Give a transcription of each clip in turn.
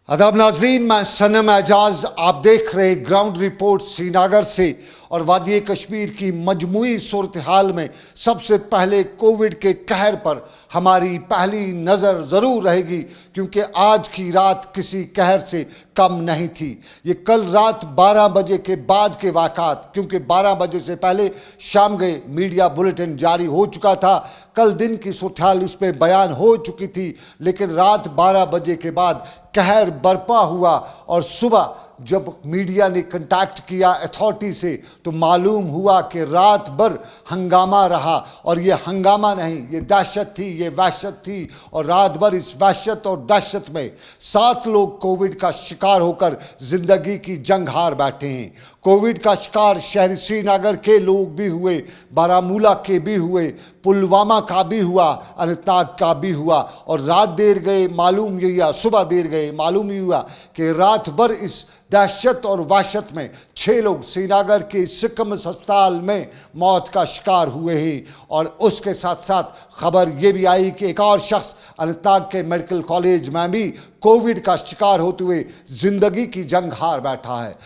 आदाब नाजरीन, मैं सनम एजाज। आप देख रहे ग्राउंड रिपोर्ट श्रीनगर से। और वादी कश्मीर की मजमूई सूरत हाल में सबसे पहले कोविड के कहर पर हमारी पहली नज़र ज़रूर रहेगी, क्योंकि आज की रात किसी कहर से कम नहीं थी। ये कल रात 12 बजे के बाद के वाक़ात, क्योंकि 12 बजे से पहले शाम गए मीडिया बुलेटिन जारी हो चुका था, कल दिन की सूरत हाल उस पर बयान हो चुकी थी, लेकिन रात 12 बजे के बाद कहर बरपा हुआ। और सुबह जब मीडिया ने कंटैक्ट किया अथॉरिटी से तो मालूम हुआ कि रात भर हंगामा रहा। और ये हंगामा नहीं, ये दहशत थी, ये वहशत थी। और रात भर इस वहशत और दहशत में 7 लोग कोविड का शिकार होकर ज़िंदगी की जंग हार बैठे हैं। कोविड का शिकार शहर श्रीनगर के लोग भी हुए, बारामूला के भी हुए, पुलवामा का भी हुआ, अनंतनाग का भी हुआ। और रात देर गए मालूम ये या सुबह देर गए मालूम ही हुआ कि रात भर इस दहशत और वहशत में 6 लोग श्रीनगर के सिकम अस्पताल में मौत का शिकार हुए हैं। और उसके साथ साथ खबर ये भी आई कि एक और शख्स अनंतनाग के मेडिकल कॉलेज में भी कोविड का शिकार होते हुए ज़िंदगी की जंग हार बैठा है।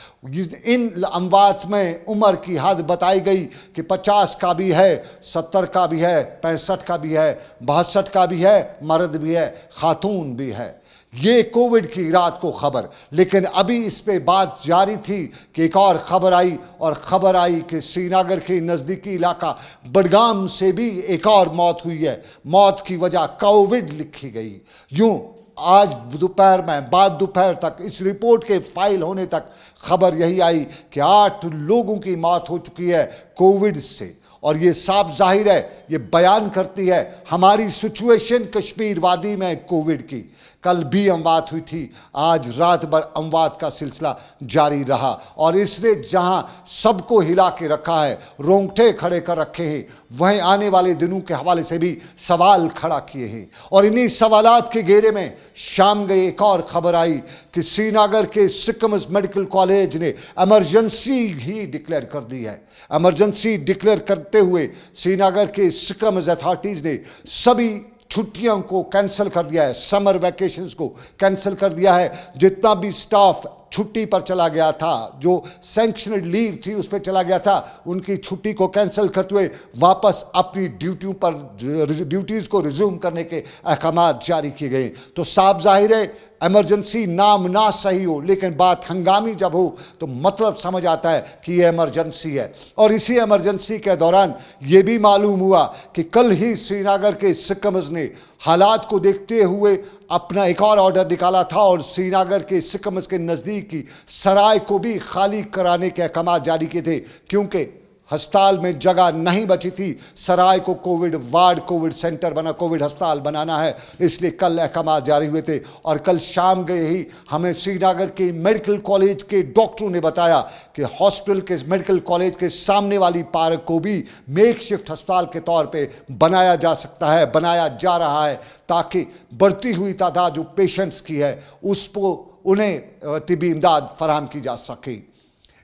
इन अमवात में उम्र की हद बताई गई कि 50 का भी है, 70 का भी है, 65 का भी है, 62 का भी है, मर्द भी है, खातून भी है। ये कोविड की रात को खबर। लेकिन अभी इस पे बात जारी थी कि एक और खबर आई, और खबर आई कि श्रीनगर के नज़दीकी इलाका बडगाम से भी एक और मौत हुई है। मौत की वजह कोविड लिखी गई। यूं आज दोपहर में, बाद दोपहर तक, इस रिपोर्ट के फाइल होने तक खबर यही आई कि 8 लोगों की मौत हो चुकी है कोविड से। और ये साफ जाहिर है, ये बयान करती है हमारी सिचुएशन कश्मीर वादी में कोविड की। कल भी अमवात हुई थी, आज रात भर अमवात का सिलसिला जारी रहा। और इसने जहां सबको हिला के रखा है, रोंगटे खड़े कर रखे हैं, वहीं आने वाले दिनों के हवाले से भी सवाल खड़ा किए हैं। और इन्हीं सवालात के घेरे में शाम गए एक और खबर आई कि श्रीनगर के सिकम मेडिकल कॉलेज ने एमरजेंसी ही डिक्लेयर कर दी है। एमरजेंसी डिक्लेयर करते हुए श्रीनगर के सिकम अथॉरिटीज़ ने सभी छुट्टियों को कैंसिल कर दिया है, समर वैकेशंस को कैंसिल कर दिया है। जितना भी स्टाफ छुट्टी पर चला गया था, जो सैंक्शनड लीव थी उस पर चला गया था, उनकी छुट्टी को कैंसिल करते हुए वापस अपनी ड्यूटीज़ को रिज्यूम करने के अहकाम जारी किए गए। तो साफ जाहिर है एमरजेंसी नाम ना सही हो, लेकिन बात हंगामी जब हो तो मतलब समझ आता है कि ये एमरजेंसी है। और इसी एमरजेंसी के दौरान ये भी मालूम हुआ कि कल ही श्रीनगर के सिकम्स ने हालात को देखते हुए अपना एक और ऑर्डर निकाला था, और श्रीनगर के सिकम्स के नज़दीक की सराय को भी खाली कराने के अहकाम जारी किए थे, क्योंकि अस्पताल में जगह नहीं बची थी। सराय को कोविड वार्ड, कोविड सेंटर बना, कोविड अस्पताल बनाना है, इसलिए कल अहकाम जारी हुए थे। और कल शाम गए ही हमें श्रीनगर के मेडिकल कॉलेज के डॉक्टरों ने बताया कि हॉस्पिटल के मेडिकल कॉलेज के सामने वाली पार्क को भी मेकशिफ्ट अस्पताल के तौर पे बनाया जा सकता है, बनाया जा रहा है, ताकि बढ़ती हुई तादाद जो पेशेंट्स की है उसको उन्हें तिबी इमदाद फराहम की जा सके।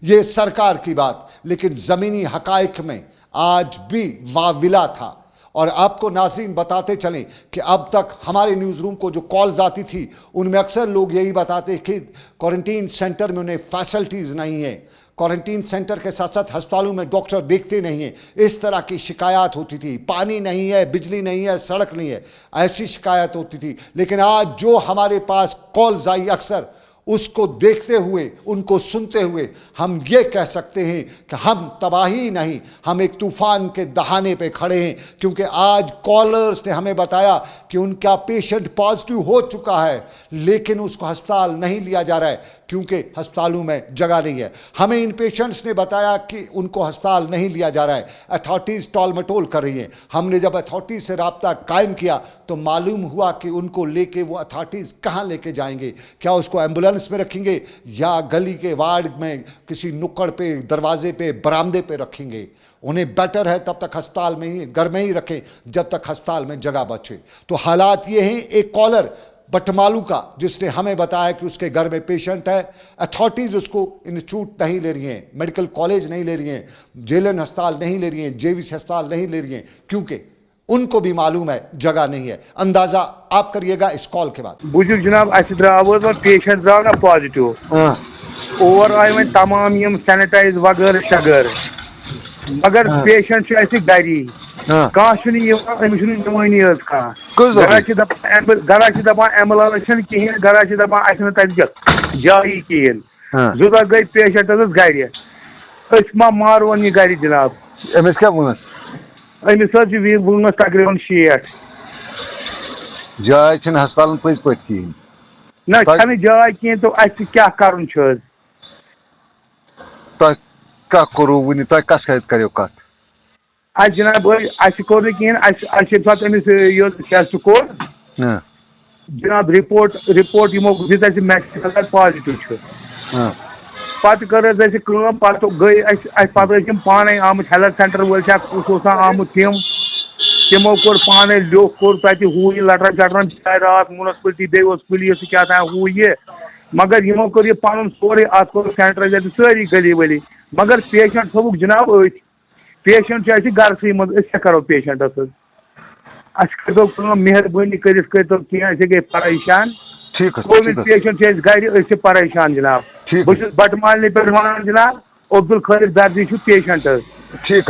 ये सरकार की बात, लेकिन ज़मीनी हकाइक में आज भी वाविला था। और आपको नाज़रीन बताते चलें कि अब तक हमारे न्यूज़ रूम को जो कॉल्स आती थी उनमें अक्सर लोग यही बताते कि क्वारंटीन सेंटर में उन्हें फैसिलिटीज़ नहीं है, क्वारंटीन सेंटर के साथ साथ अस्पतालों में डॉक्टर देखते नहीं हैं, इस तरह की शिकायत होती थी। पानी नहीं है, बिजली नहीं है, सड़क नहीं है, ऐसी शिकायत होती थी। लेकिन आज जो हमारे पास कॉल्स आई अक्सर, उसको देखते हुए, उनको सुनते हुए हम ये कह सकते हैं कि हम तबाही नहीं, हम एक तूफ़ान के दहाने पे खड़े हैं। क्योंकि आज कॉलर्स ने हमें बताया कि उनका पेशेंट पॉजिटिव हो चुका है, लेकिन उसको अस्पताल नहीं लिया जा रहा है क्योंकि अस्पतालों में जगह नहीं है। हमें इन पेशेंट्स ने बताया कि उनको अस्पताल नहीं लिया जा रहा है, अथॉरिटीज़ टॉल मटोल कर रही हैं। हमने जब अथॉरिटीज़ से रब्ता कायम किया तो मालूम हुआ कि उनको लेके वो अथॉरिटीज़ कहाँ लेके जाएंगे, क्या उसको एम्बुलेंस में रखेंगे या गली के वार्ड में किसी नुक्कड़ पे, दरवाजे पे, बरामदे पे रखेंगे। उन्हें बेटर है तब तक अस्पताल में ही, घर में ही रखें जब तक अस्पताल में जगह बचे। तो हालात ये हैं। एक कॉलर बटमालू का जिसने हमें बताया कि उसके घर में पेशेंट है, अथॉरिटीज़ उसको इंस्टीट्यूट नहीं ले रही हैं, मेडिकल कॉलेज नहीं ले रही हैं, जेलन अस्पताल नहीं ले रही हैं, जेवीसी अस्पताल नहीं ले रही हैं, क्योंकि उनको भी मालूम है जगह नहीं है। अंदाजा आप करिएगा इस कॉल के बाद। बुझु जनाब अव पेशेंट द्राव ना पॉजिटिव और आए वन तमाम यम सैनिटाइज वगैरह शगैर मगर पेशेंट गरी कहानी गरा दपान एम्बुलेंस कहें गरा दपान जाई कहें जुदा गई पेशेंट गर मा मारोन यह गर जनाब अमिस क्या वनस अमिस वनस तकरीबन 60 जाय हस्पताल पज पे कहें ना जाय कहें तो क्या कर करो वन तुम कस करो कत जनाब कोर कहें अमिस टेस्ट कोर जनाब रिपोर्ट यमो दित मेडिकल पॉजिटिव पत कर पत गई पाने आमुत हेल्थ सेंटर वल आमुत तमो कोर पाने लोक कोर तत हू लटरन चटरन रात म्यूनसिपलिटी बे पुलिस क्या हू ये मगर यमो कोर यह पन सोरे अत कोर सैनिटाइजर सारी गली वली मगर पेशेंट थोक जनाब पेशेंट गरसै मज करो पेशेंटस करो मेहरबानी करो कह गई परेशान कोविड पेशेंट गर परेशान जनाब बहुत बटमालने पे वन जनाब अब्दुल खैर दर्जी पेशेंट ठीक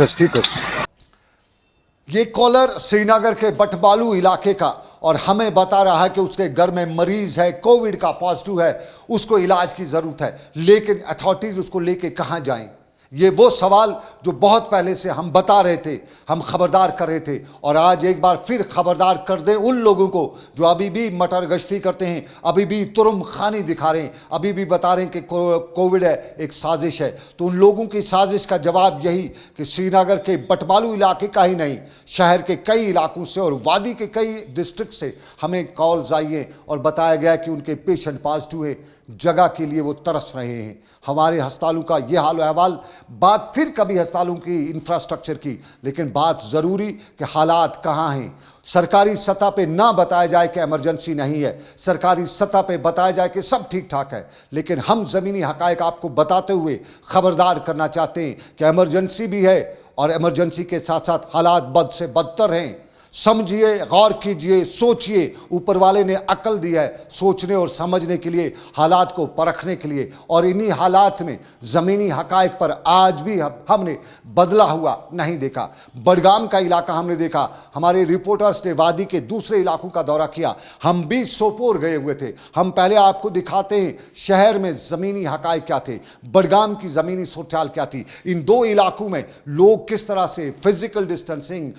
ये कॉलर श्रीनगर के बटमालू इलाके का और हमें बता रहा है कि उसके घर में मरीज है, कोविड का पॉजिटिव है, उसको इलाज की ज़रूरत है, लेकिन अथॉरिटीज़ उसको लेके कहाँ जाएं? ये वो सवाल जो बहुत पहले से हम बता रहे थे, हम खबरदार कर रहे थे, और आज एक बार फिर खबरदार कर दें उन लोगों को जो अभी भी मटर गश्ती करते हैं, अभी भी तुरम खानी दिखा रहे हैं, अभी भी बता रहे हैं कि कोविड है, एक साजिश है। तो उन लोगों की साजिश का जवाब यही कि श्रीनगर के बटमालू इलाके का ही नहीं, शहर के कई इलाकों से और वादी के कई डिस्ट्रिक्ट से हमें कॉल्स आई हैं और बताया गया कि उनके पेशेंट पॉजिटिव है, जगह के लिए वो तरस रहे हैं। हमारे अस्पतालों का ये हाल अहवाल, बात फिर कभी अस्पतालों की इंफ्रास्ट्रक्चर की, लेकिन बात ज़रूरी कि हालात कहाँ हैं। सरकारी सतह पे ना बताया जाए कि इमरजेंसी नहीं है, सरकारी सतह पे बताया जाए कि सब ठीक ठाक है, लेकिन हम ज़मीनी हकायक आपको बताते हुए खबरदार करना चाहते हैं कि इमरजेंसी भी है और इमरजेंसी के साथ साथ हालात बद से बदतर हैं। समझिए, गौर कीजिए, सोचिए। ऊपर वाले ने अकल दी है सोचने और समझने के लिए, हालात को परखने के लिए, और इन्हीं हालात में ज़मीनी हकायक पर आज भी हमने बदला हुआ नहीं देखा। बडगाम का इलाका हमने देखा, हमारे रिपोर्टर्स ने वादी के दूसरे इलाकों का दौरा किया, हम भी सोपोर गए हुए थे। हम पहले आपको दिखाते हैं शहर में ज़मीनी हकायक क्या थे, बडगाम की ज़मीनी सूरत क्या थी, इन दो इलाकों में लोग किस तरह से फिजिकल डिस्टेंसिंग,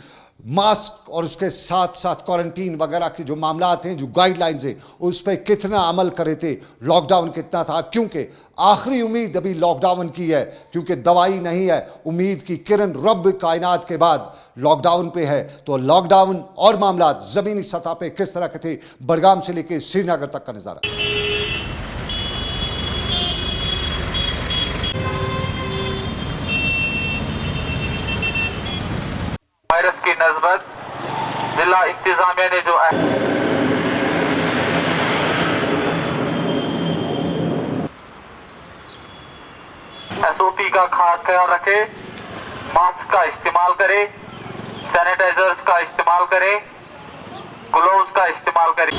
मास्क और उसके साथ साथ क्वारंटीन वगैरह के जो मामलात हैं, जो गाइडलाइंस हैं, उस पर कितना अमल करे थे, लॉकडाउन कितना था, क्योंकि आखिरी उम्मीद अभी लॉकडाउन की है, क्योंकि दवाई नहीं है। उम्मीद की किरण रब कायनात के बाद लॉकडाउन पे है। तो लॉकडाउन और मामलात ज़मीनी सतह पे किस तरह के थे, बडगाम से लेकर श्रीनगर तक का नज़ारा। वायरस की नस्बत जिला इंतजामिया ने जो SOP का खास ख्याल रखे, मास्क का इस्तेमाल करें, सैनिटाइजर्स का इस्तेमाल करें, ग्लोव्स का इस्तेमाल करें।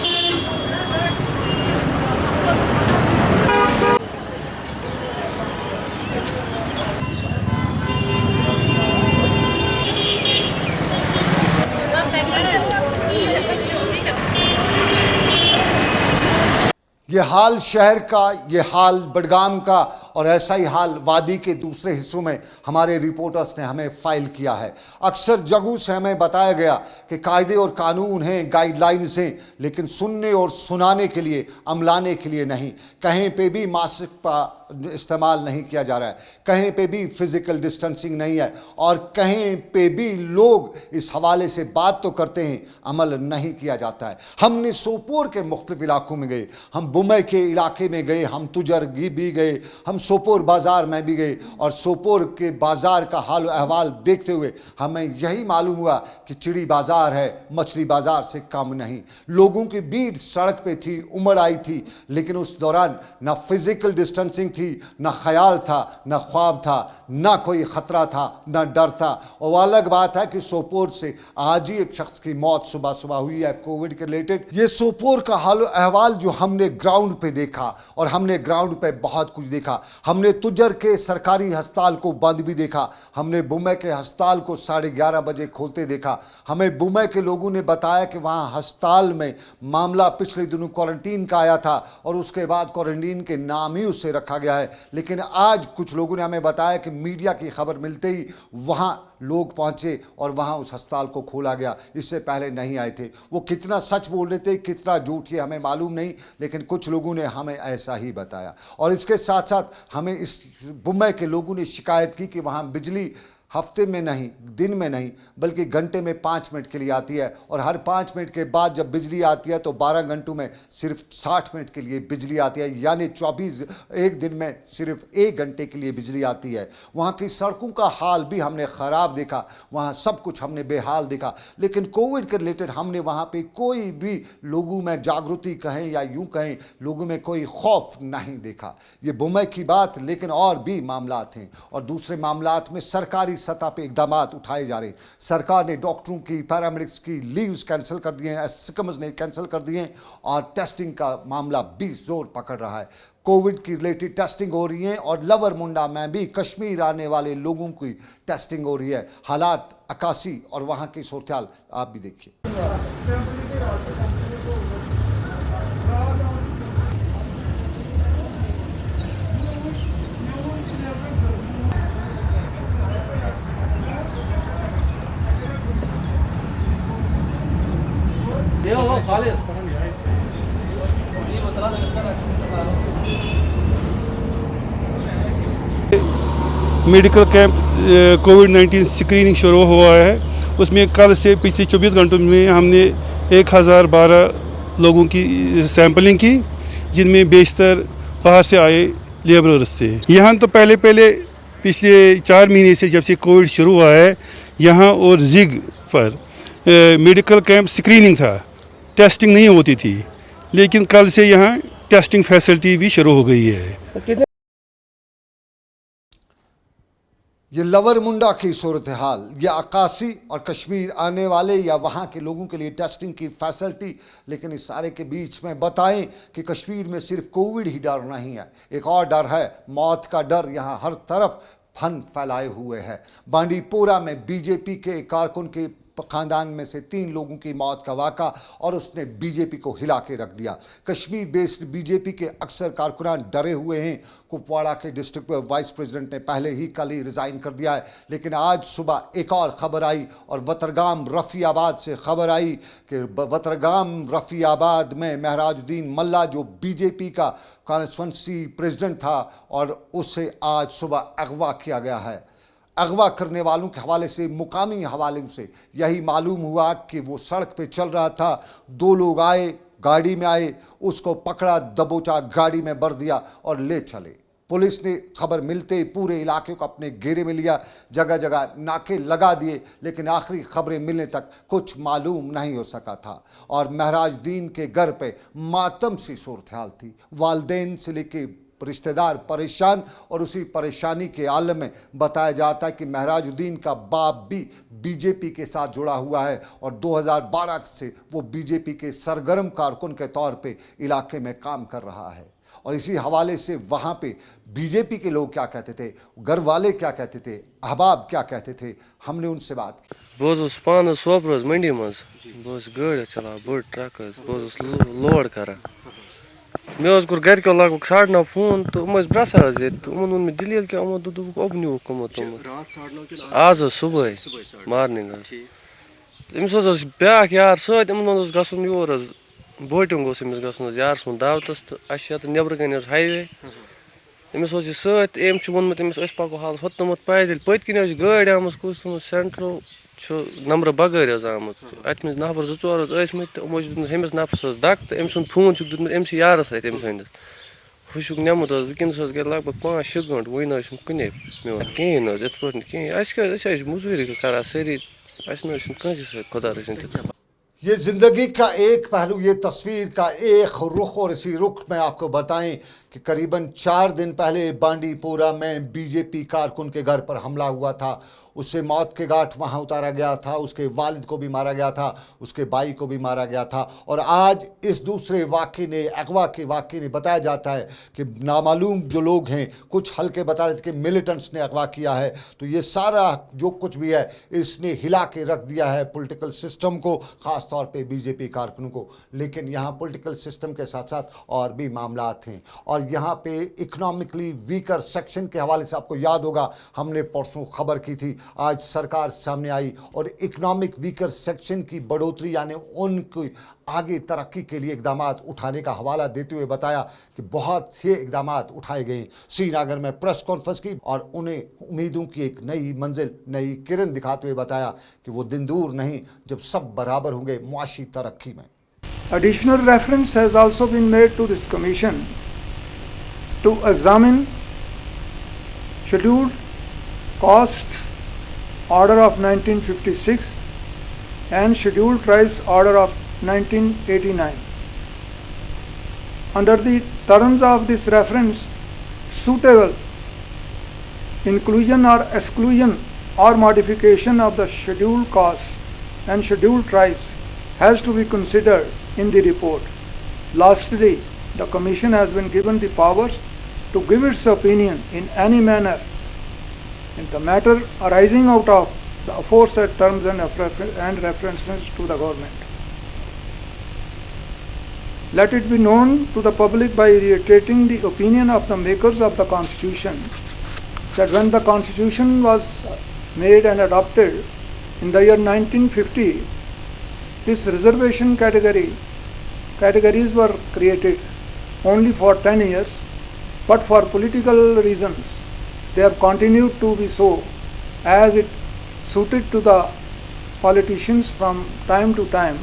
ये हाल शहर का, ये हाल बडगाम का, और ऐसा ही हाल वादी के दूसरे हिस्सों में हमारे रिपोर्टर्स ने हमें फाइल किया है। अक्सर जगहों से हमें बताया गया कि कायदे और कानून हैं, गाइडलाइंस हैं, लेकिन सुनने और सुनाने के लिए, अमलाने के लिए नहीं। कहीं पे भी मास्क का इस्तेमाल नहीं किया जा रहा है, कहीं पे भी फिजिकल डिस्टेंसिंग नहीं है, और कहीं पे भी लोग इस हवाले से बात तो करते हैं, अमल नहीं किया जाता है। हमने सोपोर के मुख्तलिफ इलाकों में गए, हम बुमै के इलाके में गए, हम तुजर भी गए, हम सोपोर बाज़ार में भी गए और सोपोर के बाज़ार का हाल अहवाल देखते हुए हमें यही मालूम हुआ कि चिड़ी बाज़ार है, मछली बाज़ार से कम नहीं। लोगों की भीड़ सड़क पे थी, उमड़ आई थी, लेकिन उस दौरान ना फिजिकल डिस्टेंसिंग थी, ना ख्याल था, ना ख्वाब था, ना कोई ख़तरा था, ना डर था। और वो अलग बात है कि सोपोर से आज ही एक शख्स की मौत सुबह सुबह हुई है कोविड के रिलेटेड। ये सोपोर का हाल अहवाल जो हमने ग्राउंड पे देखा, और हमने ग्राउंड पे बहुत कुछ देखा। हमने तुजर के सरकारी अस्पताल को बंद भी देखा, हमने बुमै के अस्पताल को 11:30 बजे खोलते देखा। हमें बुमै के लोगों ने बताया कि वहाँ अस्पताल में मामला पिछले दिनों क्वारंटीन का आया था और उसके बाद क्वारंटीन के नाम ही उससे रखा गया है। लेकिन आज कुछ लोगों ने हमें बताया कि मीडिया की खबर मिलते ही वहाँ लोग पहुंचे और वहां उस अस्पताल को खोला गया। इससे पहले नहीं आए थे। वो कितना सच बोल रहे थे, कितना झूठ, ये हमें मालूम नहीं, लेकिन कुछ लोगों ने हमें ऐसा ही बताया। और इसके साथ साथ हमें इस बुम्बई के लोगों ने शिकायत की कि वहां बिजली हफ्ते में नहीं, दिन में नहीं, बल्कि घंटे में 5 मिनट के लिए आती है, और हर 5 मिनट के बाद जब बिजली आती है तो 12 घंटों में सिर्फ 60 मिनट के लिए बिजली आती है, यानी 24 एक दिन में सिर्फ 1 घंटे के लिए बिजली आती है। वहाँ की सड़कों का हाल भी हमने ख़राब देखा, वहाँ सब कुछ हमने बेहाल देखा। लेकिन कोविड के रिलेटेड हमने वहाँ पे कोई भी लोगों में जागृति कहें या यूँ कहें, लोगों में कोई खौफ नहीं देखा। ये बुम्बई की बात, लेकिन और भी मामलात हैं, और दूसरे मामलात में सरकारी सतह पे इकदाम उठाए जा रहे हैं। सरकार ने डॉक्टरों की, पैरामेडिक्स की लीव्स कैंसिल कर दिए हैं, सिकम्स ने कैंसिल कर दिए हैं, और टेस्टिंग का मामला भी जोर पकड़ रहा है। कोविड की रिलेटेड टेस्टिंग हो रही है, और लवर मुंडा में भी कश्मीर आने वाले लोगों की टेस्टिंग हो रही है। हालात अकासी और वहाँ की सूरत आप भी देखिए। मेडिकल कैंप कोविड-19 स्क्रीनिंग शुरू हुआ है। उसमें कल से पिछले 24 घंटों में हमने 1012 लोगों की सैंपलिंग की, जिनमें बेशतर बाहर से आए लेबरर्स थे। यहाँ तो पहले पिछले 4 महीने से जब से कोविड शुरू हुआ है, यहाँ और जिग पर मेडिकल कैंप स्क्रीनिंग था, टेस्टिंग नहीं होती थी, लेकिन कल से यहाँ टेस्टिंग फैसिलिटी भी शुरू हो गई है। ये लवर मुंडा की सूरत हाल, या अक्कासी और कश्मीर आने वाले या वहाँ के लोगों के लिए टेस्टिंग की फैसिलिटी। लेकिन इस सारे के बीच में बताएं कि कश्मीर में सिर्फ कोविड ही डर नहीं है, एक और डर है, मौत का डर। यहाँ हर तरफ फन फैलाए हुए है। बांडीपोरा में बीजेपी के कारकुन के खानदान में से 3 लोगों की मौत का वाक़ा, और उसने बीजेपी को हिला के रख दिया। कश्मीर बेस्ड बीजेपी के अक्सर कारकुनान डरे हुए हैं। कुपवाड़ा के डिस्ट्रिक्ट वाइस प्रेसिडेंट ने पहले ही कल ही रिज़ाइन कर दिया है, लेकिन आज सुबह एक और ख़बर आई, और वतरगाम रफ़ियाबाद से ख़बर आई कि वतरगाम रफ़ियाबाद में महराजुद्दीन मल्ला, जो बीजेपी का कॉन्स्टिट्यूंसी प्रेसिडेंट था, और उसे आज सुबह अगवा किया गया है। अगवा करने वालों के हवाले से, मुकामी हवाले से यही मालूम हुआ कि वो सड़क पे चल रहा था, 2 लोग आए, गाड़ी में आए, उसको पकड़ा, दबोचा, गाड़ी में भर दिया और ले चले। पुलिस ने खबर मिलते ही पूरे इलाके को अपने घेरे में लिया, जगह जगह नाके लगा दिए, लेकिन आखिरी खबरें मिलने तक कुछ मालूम नहीं हो सका था। और महराजुद्दीन के घर पे मातम सी सूरत हाल थी, वालिदैन से लेके रिश्तेदार परेशान, और उसी परेशानी के आलम में बताया जाता है कि महराजुद्दीन का बाप भी बीजेपी के साथ जुड़ा हुआ है, और 2012 से वो बीजेपी के सरगर्म कारकुन के तौर पे इलाके में काम कर रहा है। और इसी हवाले से वहाँ पे बीजेपी के लोग क्या कहते थे, घर वाले क्या कहते थे, अहबाब क्या कहते थे, हमने उनसे बात की। बहुत पान सोपर मंडी मज बहुत गाड़ी चला बड़ ट्रक बहुत लोड कर मे कोर घर के लगभग 9:30 फोन तो ब्रसा उन मे दलील क्या अब नुक आज सुबह मार्निंग अमिस ब्या यार सत गन योर बोटिंग गन यार सुन दावतस तो अत नबर कन हाईवे अमिस सत वोनमुत अमिस पको हाल होतमुत पैदल पत कन गाड़ी आम कुछ सेंट्रो नंबर बगैर आमुत अत नफर 2-4 तो अमिस नफरस दक तो अम सुन फोन दुत अमस यारस अत हुशुक नेमुत वनकस गई लगभग 5-6 घंटे वही कुने कहें इत पे मजूरी कर सारी कंस खुदा रचन। ये ज़िंदगी का एक पहलू, ये तस्वीर का एक रुख, और इसी रुख में आपको बताएं कि करीबन 4 दिन पहले बांडीपोरा में बीजेपी कारकुन के घर पर हमला हुआ था। उससे मौत के घाट वहाँ उतारा गया था, उसके वालिद को भी मारा गया था, उसके भाई को भी मारा गया था। और आज इस दूसरे वाक़े ने, अगवा के वाक़े ने, बताया जाता है कि नामालूम जो लोग हैं, कुछ हल्के बता रहे थे कि मिलिटेंट्स ने अगवा किया है। तो ये सारा जो कुछ भी है इसने हिला के रख दिया है पॉलिटिकल सिस्टम को, ख़ास तौर पे बीजेपी कारकुनों को। लेकिन यहाँ पॉलिटिकल सिस्टम के साथ साथ और भी मामला हैं। और यहाँ पे इकोनॉमिकली वीकर सेक्शन के हवाले से आपको याद होगा, हमने परसों खबर की थी, आज सरकार सामने आई और इकोनॉमिक वीकर सेक्शन की बढ़ोतरी यानी उनकी आगे तरक्की के लिए इकदाम उठाने का हवाला देते हुए बताया कि बहुत से इकदाम उठाए गए। श्रीनगर में प्रेस कॉन्फ्रेंस की और उन्हें उम्मीदों की एक नई मंजिल, नई किरण दिखाते हुए बताया कि वो दिन दूर नहीं जब सब बराबर होंगे मुआशी तरक्की में। Additional reference has also been made to this commission to examine scheduled caste order of 1956 and scheduled tribes order of 1989. Under the terms of this reference, suitable inclusion or exclusion or modification of the scheduled castes and scheduled tribes has to be considered in the report. Lastly, the Commission has been given the powers to give its opinion in any manner in the matter arising out of the aforesaid terms and references to the government. Let it be known to the public by reiterating the opinion of the makers of the Constitution that when the Constitution was made and adopted in the year 1950, this reservation categories were created only for 10 years, but for political reasons they have continued to be so as it suited to the politicians from time to time,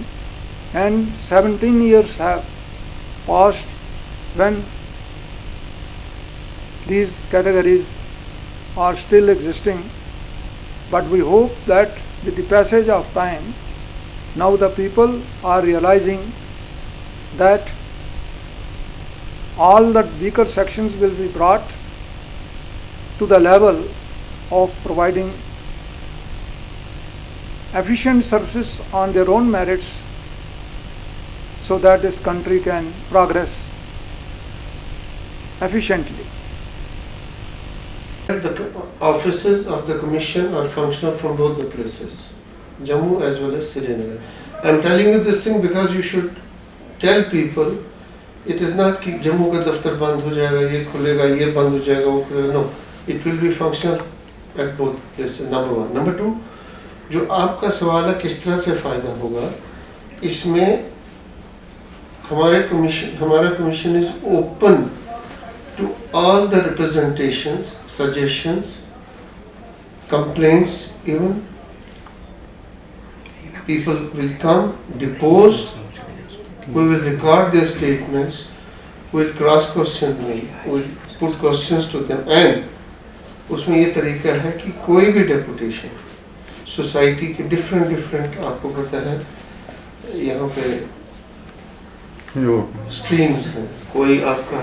and 17 years have passed when these categories are still existing. But we hope that with the passage of time, now the people are realizing that all the weaker sections will be brought to the level of providing efficient services on their own merits so that this country can progress efficiently. The offices of the commission are functional from both the places, Jammu as well as Srinagar. I am telling you this thing because you should tell people. It is not कि जम्मू का दफ्तर बंद हो जाएगा, ये खुलेगा, ये बंद हो जाएगा, वो खुलेगा. No, it will be functional at both places. Number one. Number two, जो आपका सवाल है किस तरह से फायदा होगा, इसमें हमारा commission is open to all the representations, suggestions, complaints. Even people will come, depose. We will record their statements, we will cross-question them, we will put questions to them, and उसमें ये तरीका है कि कोई भी डेपुटेशन सोसाइटी के different आपको पता है यहाँ पे स्ट्रीम्स हैं, कोई आपका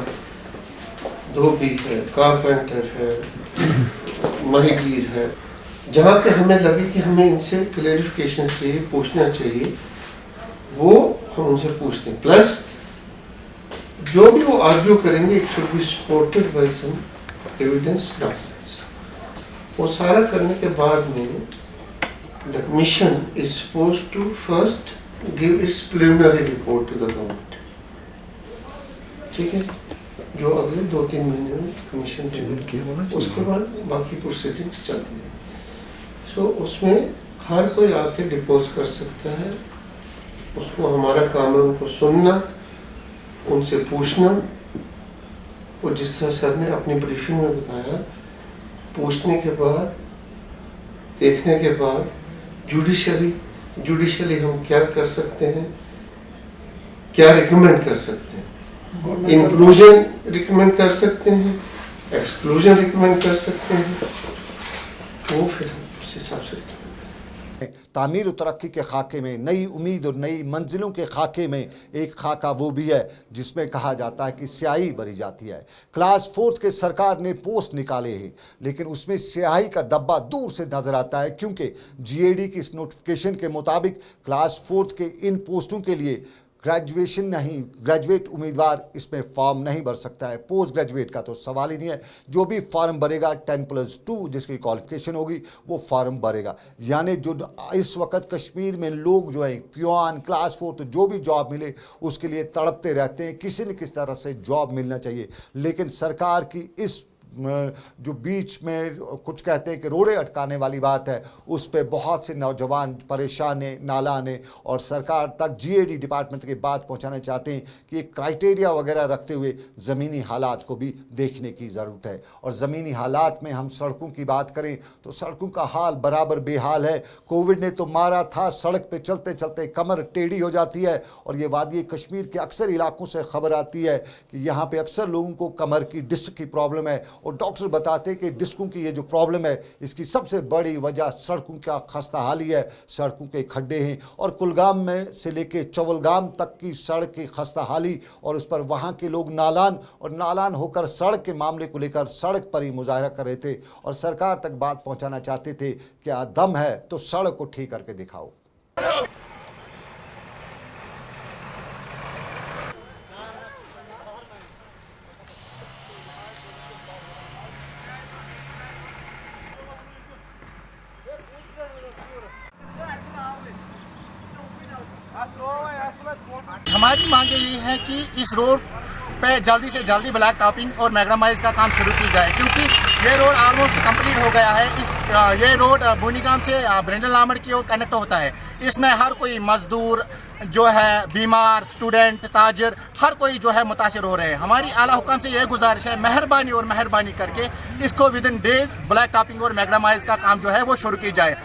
धोबी है, कारपेंटर है, माहीगीर है, जहाँ पे हमें लगे कि हमें इनसे क्लैरिफिकेशन चाहिए, पूछना चाहिए, वो हम उनसे पूछते हैं. प्लस जो भी वो आर्ग्यू करेंगे it should be supported by some evidence documents. वो सारा करने के बाद में the commission is supposed to first give its preliminary report to the government. ठीक है, जो अगले 2-3 महीने में कमीशन देगा, उसके बाद बाकी प्रोसीडिंग्स चलती है. सो उसमें हर कोई आके डिपोज कर सकता है. उसको हमारा काम है उनको सुनना, उनसे पूछना. और जिस तरह सर ने अपनी ब्रीफिंग में बताया, पूछने के बाद, देखने के बाद जुडिशली हम क्या कर सकते हैं, क्या रिकमेंड कर सकते हैं, इंक्लूजन रिकमेंड कर सकते हैं, एक्सक्लूजन रिकमेंड कर सकते हैं, वो फिर उस हिसाब से तामीर और तरक्की के खाके में, नई उम्मीद और नई मंजिलों के खाके में एक खाका वो भी है जिसमें कहा जाता है कि स्याही भरी जाती है। क्लास 4 के सरकार ने पोस्ट निकाले हैं, लेकिन उसमें स्याही का डब्बा दूर से नजर आता है, क्योंकि जीएडी की इस नोटिफिकेशन के मुताबिक क्लास 4 के इन पोस्टों के लिए ग्रेजुएट उम्मीदवार इसमें फॉर्म नहीं भर सकता है। पोस्ट ग्रेजुएट का तो सवाल ही नहीं है। जो भी फॉर्म भरेगा 10+2 जिसकी क्वालिफिकेशन होगी वो फॉर्म भरेगा। यानी जो इस वक्त कश्मीर में लोग जो हैं पियोन क्लास 4 तो जो भी जॉब मिले उसके लिए तड़पते रहते हैं, किसी न किसी तरह से जॉब मिलना चाहिए। लेकिन सरकार की इस जो बीच में कुछ कहते हैं कि रोड़े अटकाने वाली बात है, उस पर बहुत से नौजवान परेशान हैं, नालान हैं और सरकार तक जीएडी डिपार्टमेंट की बात पहुंचाना चाहते हैं कि एक क्राइटेरिया वगैरह रखते हुए ज़मीनी हालात को भी देखने की ज़रूरत है। और ज़मीनी हालात में हम सड़कों की बात करें तो सड़कों का हाल बराबर बेहाल है। कोविड ने तो मारा था, सड़क पे चलते चलते कमर टेढ़ी हो जाती है। और ये वादी कश्मीर के अक्सर इलाकों से खबर आती है कि यहाँ पे अक्सर लोगों को कमर की डिस्क की प्रॉब्लम है और डॉक्टर बताते हैं कि डिस्कों की ये जो प्रॉब्लम है इसकी सबसे बड़ी वजह सड़कों का खस्ता हाली है, सड़कों के खड्डे हैं। और कुलगाम में से लेके चवलगाम तक की सड़क की खस्ता हाली और उस पर वहाँ के लोग नालान होकर सड़क के मामले को लेकर सड़क पर ही मुजाहरा कर रहे थे और सरकार तक बात पहुँचाना चाहते थे कि दम है तो सड़क को ठीक करके दिखाओ। हमारी मांगे ये है कि इस रोड पे जल्दी से जल्दी ब्लैक टॉपिंग और मैग्नामाइज का काम शुरू की जाए, क्योंकि ये रोड ऑलमोस्ट कंप्लीट हो गया है। ये रोड बुनीगाम से ब्रेंडल लामड़ की ओर कनेक्ट होता है। इसमें हर कोई मजदूर जो है, बीमार, स्टूडेंट, ताजर, हर कोई जो है मुतासिर हो रहे हैं। हमारी आला हुकाम से यह गुजारिश है, मेहरबानी करके इसको with in days black topping और मैग्नामाइज का काम जो है वो शुरू की जाए।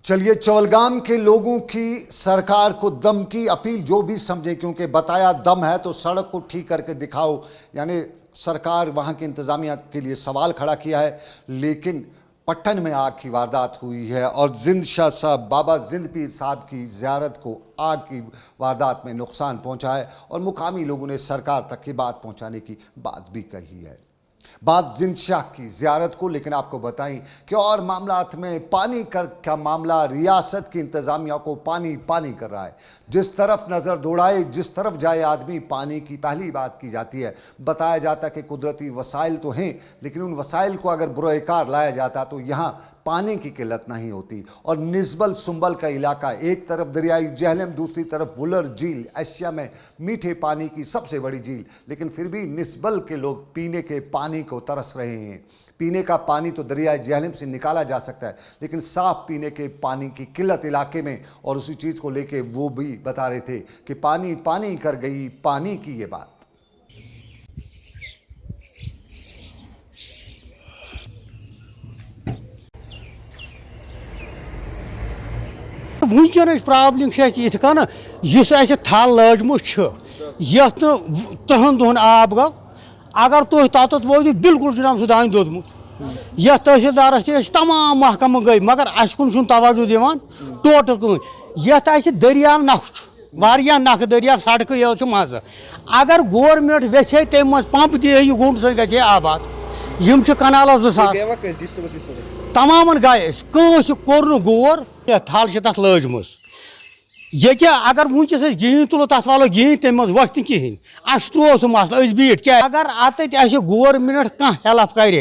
चलिए, चवलगाम के लोगों की सरकार को दम की अपील जो भी समझे, क्योंकि बताया दम है तो सड़क को ठीक करके दिखाओ, यानी सरकार वहाँ की इंतज़ामिया के लिए सवाल खड़ा किया है। लेकिन पट्टन में आग की वारदात हुई है और जिंद शाह साहब बाबा जिंद पीर साहब की ज़ियारत को आग की वारदात में नुकसान पहुँचा है और मुकामी लोगों ने सरकार तक की बात पहुँचाने की बात भी कही है। बात जिंद शाह की ज़ियारत को, लेकिन आपको बताएं कि और मामलात में पानी का मामला रियासत की इंतज़ामिया को पानी कर रहा है। जिस तरफ नज़र दौड़ाए, जिस तरफ जाए आदमी, पानी की पहली बात की जाती है। बताया जाता है कि कुदरती वसाइल तो हैं, लेकिन उन वसाइल को अगर बुरोकार लाया जाता तो यहाँ पानी की किल्लत नहीं होती। और निस्बल सुंबल का इलाका, एक तरफ दरियाई जहलम, दूसरी तरफ वुलर झील, एशिया में मीठे पानी की सबसे बड़ी झील, लेकिन फिर भी निस्बल के लोग पीने के पानी को तरस रहे हैं। पीने का पानी तो दरियाई जहलम से निकाला जा सकता है, लेकिन साफ पीने के पानी की किल्लत इलाके में। और उसी चीज़ को लेके वो भी बता रहे थे कि पानी कर गई पानी की ये बात। वुनकन प्रॉब्लम इत कन इस थल लजमुत ये तहन दोहन आब गो, अगर तुम तत वो बिल्कुल जनाब सह दान दोदमुत ये तहसीलदारस तमाम महकम गई, मगर अन तवज्जो दिवान टोटल कहीं ये दरिया नख वारिया नख दरिया सड़क मज। अगर गवर्नमेंट वेछे तम मज पंप दी गुंड सह गे आबाद। यम कनाल 2,000 तमाम गए कस कोर गोर थल तथ लजम ये अगर वनकस गिन तुलो तथ वालो गिन तम मज वक्त कहें त्रो सह मसल बीट क्या अगर अत गवर्नमेंट कह हेल्प कर।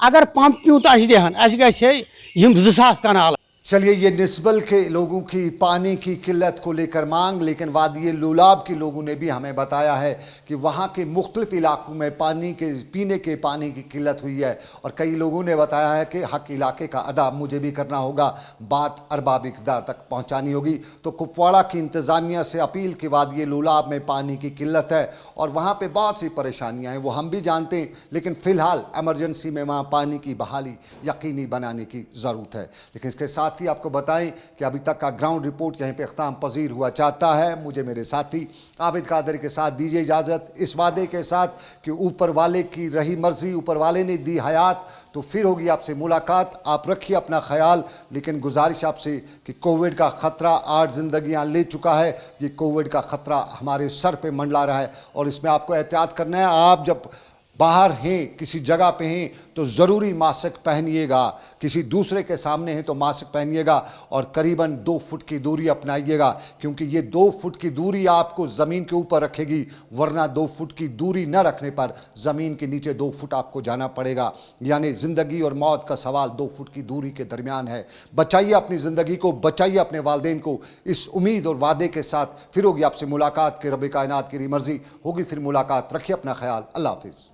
अगर पंप प्यूत दिहान गम 2,000 कनाल। चलिए, ये निस्बल के लोगों की पानी की किल्लत को लेकर मांग, लेकिन वादी लुलाब के लोगों ने भी हमें बताया है कि वहाँ के मुख्तलिफ इलाकों में पीने के पानी की किल्लत हुई है। और कई लोगों ने बताया है कि हक इलाके का अदा मुझे भी करना होगा, बात अरबाब इक़्तिदार तक पहुँचानी होगी। तो कुपवाड़ा की इंतज़ामिया से अपील कि वादी लुलाब में पानी की किल्लत है और वहाँ पर बहुत सी परेशानियाँ हैं, वो हम भी जानते हैं, लेकिन फ़िलहाल एमरजेंसी में वहाँ पानी की बहाली यकीनी बनाने की ज़रूरत है। लेकिन इसके साथ साथी आपको बताएं कि अभी तक का ग्राउंड रिपोर्ट यहीं पे अख्ताम पजीर हुआ चाहता है। मुझे मेरे साथी आबिद कादरी के साथ दीजिए इजाज़त, इस वादे के साथ कि ऊपर वाले की रही मर्जी, ऊपर वाले ने दी हयात तो फिर होगी आपसे मुलाकात। आप रखिए अपना ख्याल, लेकिन गुजारिश आपसे कि कोविड का ख़तरा 8 ज़िंदगियां ले चुका है। ये कोविड का ख़तरा हमारे सर पे मंडला रहा है और इसमें आपको एहतियात करना है। आप जब बाहर हैं, किसी जगह पे हैं तो ज़रूरी मास्क पहनिएगा, किसी दूसरे के सामने हैं तो मास्क पहनिएगा और करीबन 2 फुट की दूरी अपनाइएगा, क्योंकि ये 2 फुट की दूरी आपको ज़मीन के ऊपर रखेगी, वरना 2 फुट की दूरी न रखने पर ज़मीन के नीचे 2 फुट आपको जाना पड़ेगा। यानी ज़िंदगी और मौत का सवाल 2 फुट की दूरी के दरमियान है। बचाइए अपनी ज़िंदगी को, बचाइए अपने वालिदैन को, इस उम्मीद और वादे के साथ फिर होगी आपसे मुलाकात के रब कायनात की मर्ज़ी होगी फिर मुलाकात। रखिए अपना ख्याल। अल्लाह हाफिज़।